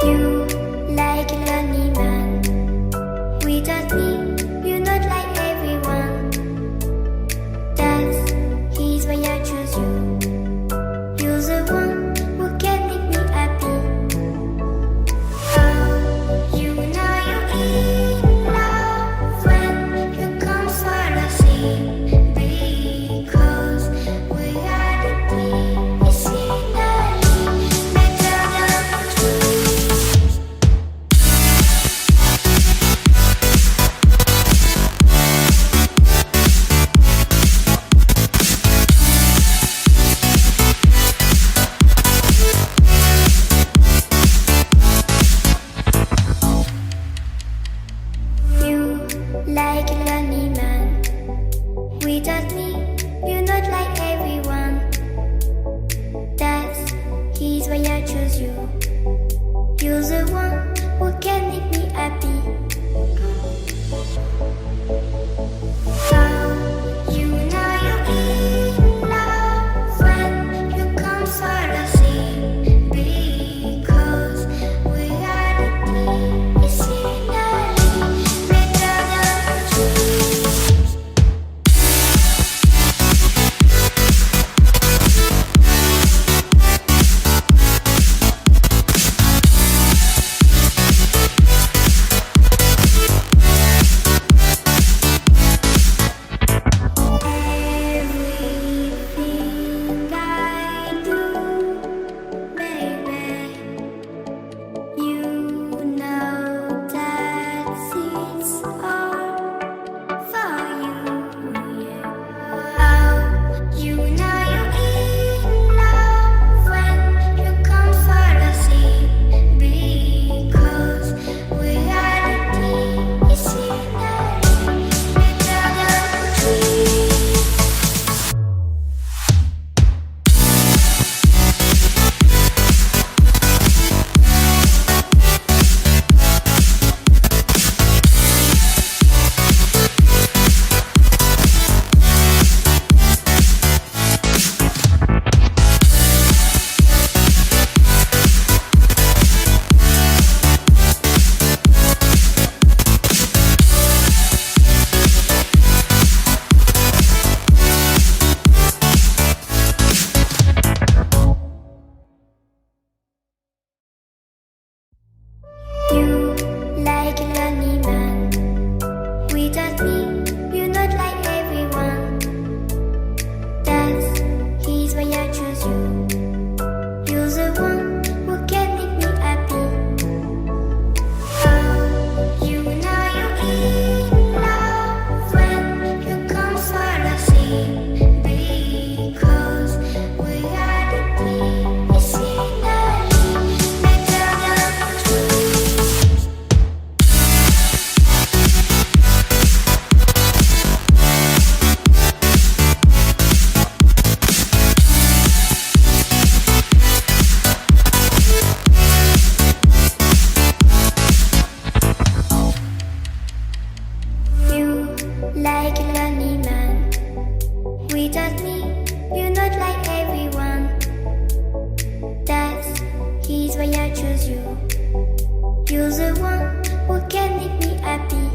You like a lonely man. Without me, you're not like everyone. That's he's why I choose you. You're the one who can make me happy. Oh, you know you're in love when you come for the sea. Because reality is finally better than dreams. You like a lonely man. Without me, you're not like everyone. That's he's why I choose you. You're the one who can make me happy. Oh, you know you're in love when you come for the sea. Because reality is finally better than dreams. Everything I do, baby, you know that it's all for you, yeah. Oh, you know you're in love when you come for the sea. Because reality is finally better than dreams. You like a lonely man. Without me, you're not like everyone. That's he's why I choose you. You're the one who can make me happy. Oh, you know you're in love when you come for the sea. Because reality is finally better than dreams. You like a lonely man. Without me, you're not like everyone. That's he's why I choose you. You're the one who can make me happy.